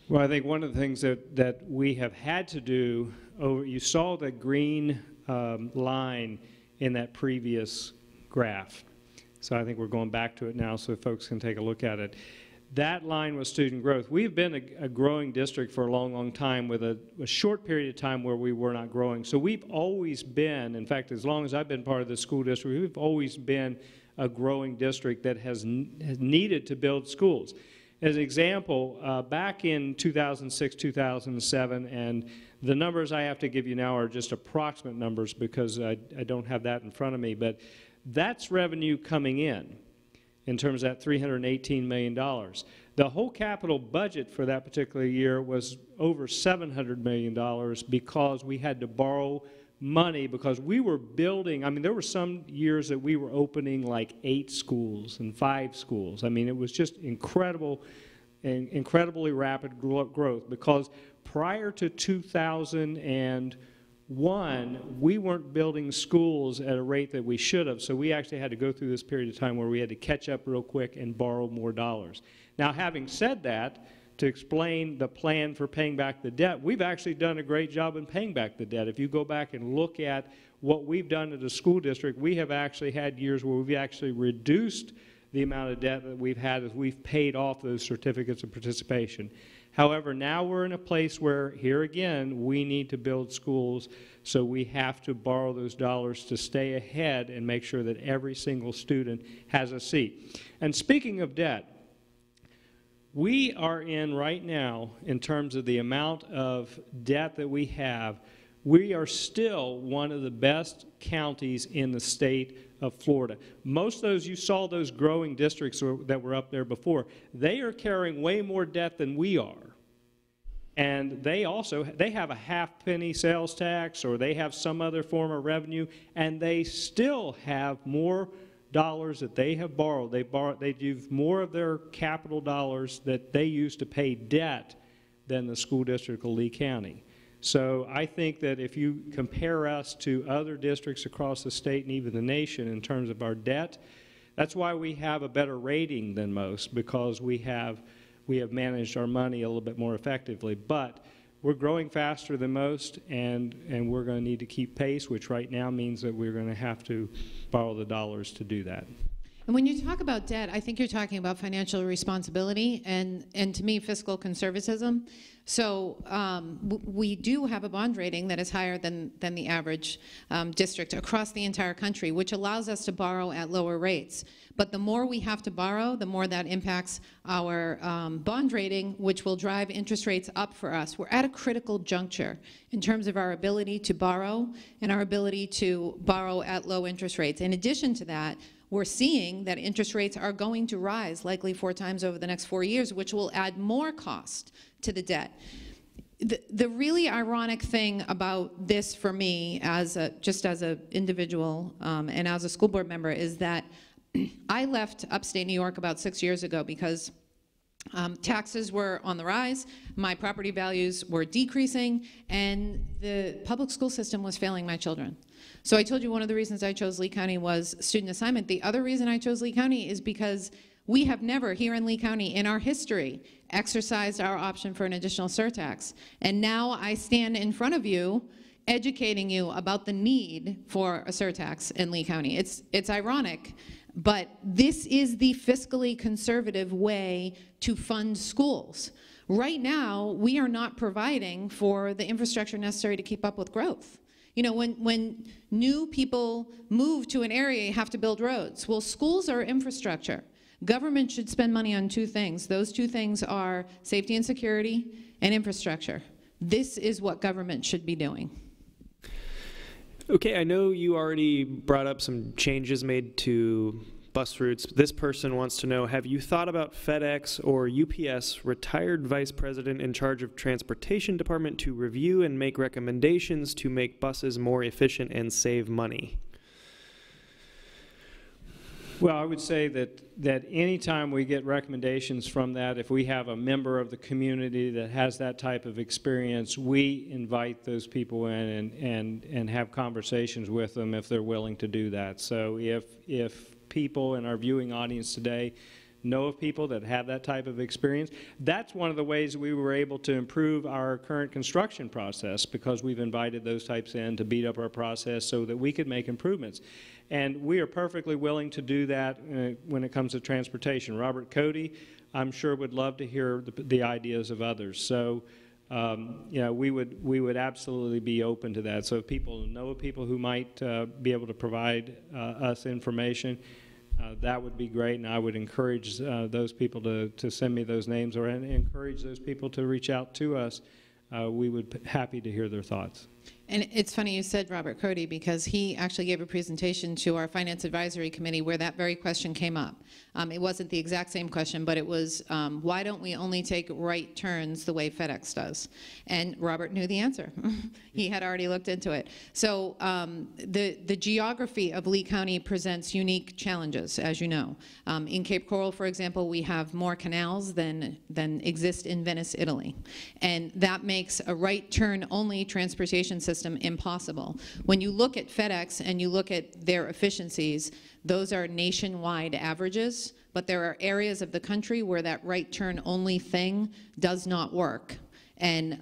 Well, I think one of the things that we have had to do, you saw the green line in that previous graph. So I think we're going back to it now so folks can take a look at it. That line was student growth. We've been a growing district for a long, long time with a short period of time where we were not growing. So we've always been, in fact, as long as I've been part of the school district, we've always been a growing district that has needed to build schools. As an example, back in 2006, 2007, and the numbers I have to give you now are just approximate numbers because I don't have that in front of me, but that's revenue coming in terms of that $318 million. The whole capital budget for that particular year was over $700 million because we had to borrow money because we were building. I mean, there were some years that we were opening like 8 schools and 5 schools. I mean, it was just incredible and incredibly rapid growth because prior to 2001, we weren't building schools at a rate that we should have, so we actually had to go through this period of time where we had to catch up real quick and borrow more dollars. Now, having said that, to explain the plan for paying back the debt. We've actually done a great job in paying back the debt. If you go back and look at what we've done at a school district, we have actually had years where we've actually reduced the amount of debt that we've had as we've paid off those certificates of participation. However, now we're in a place where, here again, we need to build schools, so we have to borrow those dollars to stay ahead and make sure that every single student has a seat. And speaking of debt, we are in right now, in terms of the amount of debt that we have, we are still one of the best counties in the state of Florida. Most of those, you saw those growing districts that were up there before, they are carrying way more debt than we are. And they have a half-penny sales tax, or they have some other form of revenue, and they still have more dollars that they have borrowed. They've used more of their capital dollars that they use to pay debt than the school district of Lee County. So I think that if you compare us to other districts across the state and even the nation in terms of our debt, that's why we have a better rating than most, because we have managed our money a little bit more effectively. But we're growing faster than most, and we're going to need to keep pace, which right now means that we're going to have to borrow the dollars to do that. And when you talk about debt, I think you're talking about financial responsibility and to me, fiscal conservatism. So we do have a bond rating that is higher than the average district across the entire country, which allows us to borrow at lower rates. But the more we have to borrow, the more that impacts our bond rating, which will drive interest rates up for us. We're at a critical juncture in terms of our ability to borrow and our ability to borrow at low interest rates. In addition to that, we're seeing that interest rates are going to rise, likely 4 times over the next 4 years, which will add more cost to the debt. The really ironic thing about this for me, just as an individual and as a school board member, is that I left upstate New York about 6 years ago because taxes were on the rise, my property values were decreasing, and the public school system was failing my children. So I told you one of the reasons I chose Lee County was student assignment. The other reason I chose Lee County is because we have never, here in Lee County, in our history, exercised our option for an additional surtax. And now I stand in front of you educating you about the need for a surtax in Lee County. It's ironic, but this is the fiscally conservative way to fund schools. Right now, we are not providing for the infrastructure necessary to keep up with growth. You know, when new people move to an area, you have to build roads. Well, schools are infrastructure. Government should spend money on 2 things. Those 2 things are safety and security and infrastructure. This is what government should be doing. Okay, I know you already brought up some changes made to bus routes. This person wants to know, have you thought about FedEx or UPS retired vice president in charge of transportation department to review and make recommendations to make buses more efficient and save money? Well, I would say that anytime we get recommendations from that, if we have a member of the community that has that type of experience, we invite those people in and have conversations with them if they're willing to do that. So if people in our viewing audience today know of people that have that type of experience, that's one of the ways we were able to improve our current construction process, because we've invited those types in to beat up our process so that we could make improvements. And we are perfectly willing to do that when it comes to transportation. Robert Cody, I'm sure, would love to hear the ideas of others. So, you know, we would absolutely be open to that. So if people know of people who might be able to provide us information, that would be great, and I would encourage those people to send me those names, or encourage those people to reach out to us. We would be happy to hear their thoughts. And it's funny you said Robert Cody, because he actually gave a presentation to our Finance Advisory Committee where that very question came up. It wasn't the exact same question, but it was, why don't we only take right turns the way FedEx does? And Robert knew the answer. He had already looked into it. So the geography of Lee County presents unique challenges, as you know. In Cape Coral, for example, we have more canals than exist in Venice, Italy. And that makes a right turn only transportation system impossible. When you look at FedEx and you look at their efficiencies, those are nationwide averages, but there are areas of the country where that right turn only thing does not work. And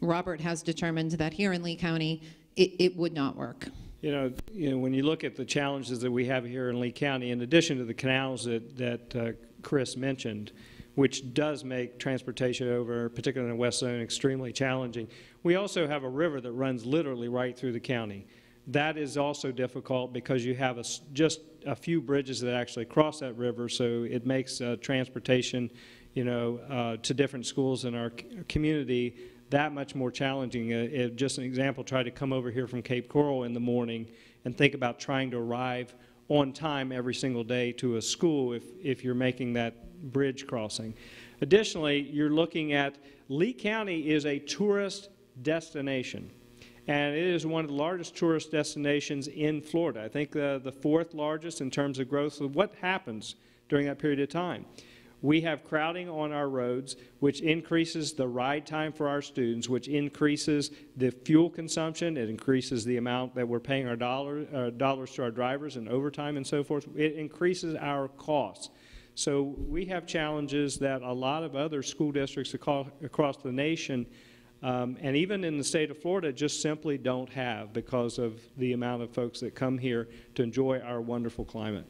Robert has determined that here in Lee County, it would not work. You know, when you look at the challenges that we have here in Lee County, in addition to the canals that Chris mentioned, which does make transportation over, particularly in the west zone, extremely challenging, we also have a river that runs literally right through the county. That is also difficult because you have just a few bridges that actually cross that river, so it makes transportation, you know, to different schools in our community that much more challenging. Just an example, try to come over here from Cape Coral in the morning and think about trying to arrive on time every single day to a school if you're making that bridge crossing. Additionally, you're looking at Lee County is a tourist destination, and it is one of the largest tourist destinations in Florida. I think the fourth largest in terms of growth. So what happens during that period of time? We have crowding on our roads, which increases the ride time for our students, which increases the fuel consumption. It increases the amount that we're paying our dollars to our drivers and overtime and so forth. It increases our costs. So we have challenges that a lot of other school districts across the nation and even in the state of Florida just simply don't have because of the amount of folks that come here to enjoy our wonderful climate.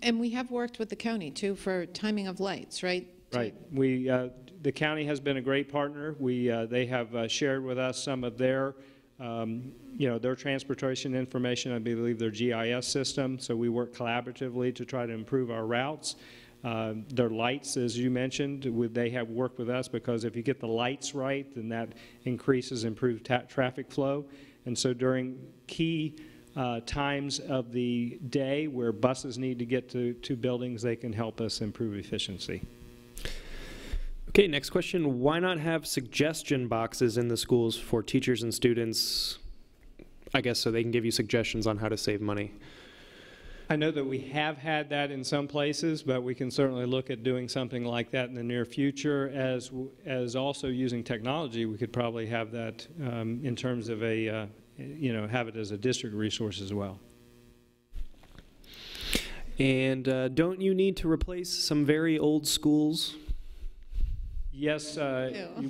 And we have worked with the county, too, for timing of lights, right? Right. The county has been a great partner. They have shared with us some of their, their transportation information, I believe their GIS system, so we work collaboratively to try to improve our routes. Their lights, as you mentioned, they have worked with us because if you get the lights right, then that improves traffic flow. And so during key times of the day where buses need to get to buildings, they can help us improve efficiency. Okay, next question. Why not have suggestion boxes in the schools for teachers and students, I guess so they can give you suggestions on how to save money? I know that we have had that in some places, but we can certainly look at doing something like that in the near future. As also using technology, we could probably have that in terms of a have it as a district resource as well. And don't you need to replace some very old schools? Yes,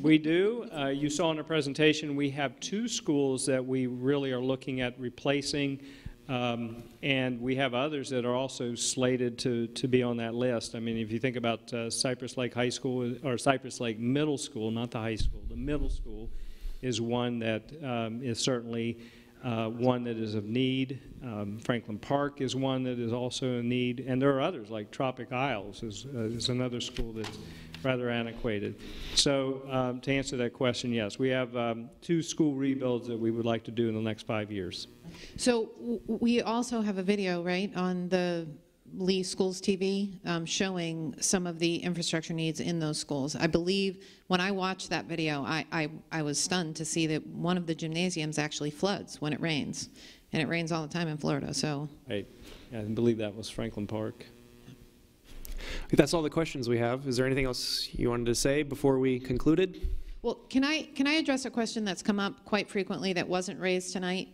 we do. You saw in our presentation we have 2 schools that we really are looking at replacing, and we have others that are also slated to be on that list. I mean, if you think about Cypress Lake High School, or Cypress Lake Middle School, not the high school, the middle school is one that is certainly one that is of need. Franklin Park is one that is also in need, and there are others like Tropic Isles is another school that's rather antiquated. So to answer that question, yes, we have 2 school rebuilds that we would like to do in the next 5 years. So we also have a video, right, on the Lee Schools TV showing some of the infrastructure needs in those schools. I believe when I watched that video, I was stunned to see that one of the gymnasiums actually floods when it rains. And it rains all the time in Florida, so. Right. Yeah, I believe that was Franklin Park. That's all the questions we have. Is there anything else you wanted to say before we concluded? Well, can I address a question that's come up quite frequently that wasn't raised tonight?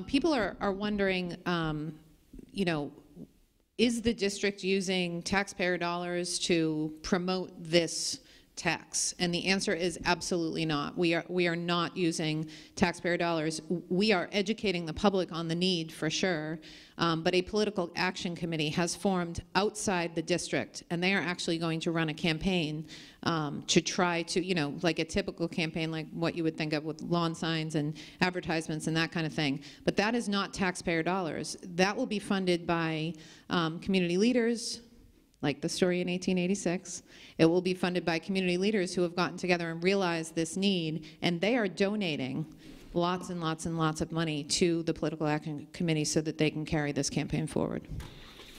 People are wondering, is the district using taxpayer dollars to promote this tax? And the answer is absolutely not. We are not using taxpayer dollars. We are educating the public on the need for sure, but a political action committee has formed outside the district, and they are actually going to run a campaign to try to, like a typical campaign like what you would think of with lawn signs and advertisements and that kind of thing. But that is not taxpayer dollars. That will be funded by community leaders, like the story in 1886. It will be funded by community leaders who have gotten together and realized this need, and they are donating lots and lots and lots of money to the Political Action Committee so that they can carry this campaign forward.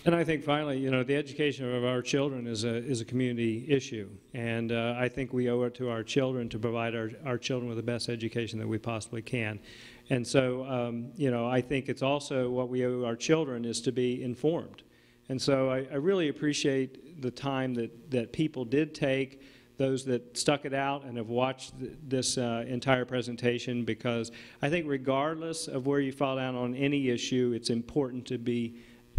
And I think finally, the education of our children is a community issue, and I think we owe it to our children to provide our children with the best education that we possibly can. And so, I think it's also what we owe our children is to be informed. And so I really appreciate the time that people did take, those that stuck it out and have watched this entire presentation, because I think regardless of where you fall down on any issue, it's important to be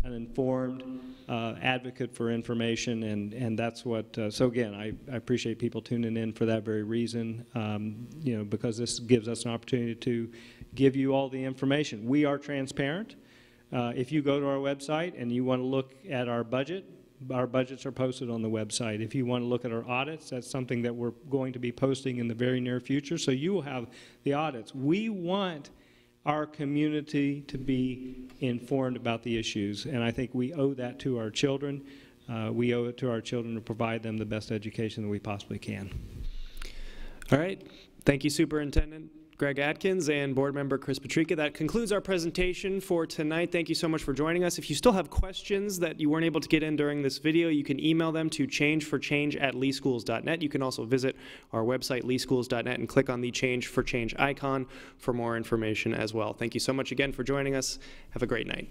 an informed advocate for information, and that's what, so again, I appreciate people tuning in for that very reason, you know, because this gives us an opportunity to give you all the information. We are transparent. If you go to our website and you want to look at our budgets are posted on the website. If you want to look at our audits, that's something that we're going to be posting in the very near future, so you will have the audits. We want our community to be informed about the issues, and I think we owe that to our children. We owe it to our children to provide them the best education that we possibly can. All right. Thank you, Superintendent Greg Atkins and Board Member Chris Patrica. That concludes our presentation for tonight. Thank you so much for joining us. If you still have questions that you weren't able to get in during this video, you can email them to changeforchange@leeschools.net. You can also visit our website, leeschools.net, and click on the Change for Change icon for more information as well. Thank you so much again for joining us. Have a great night.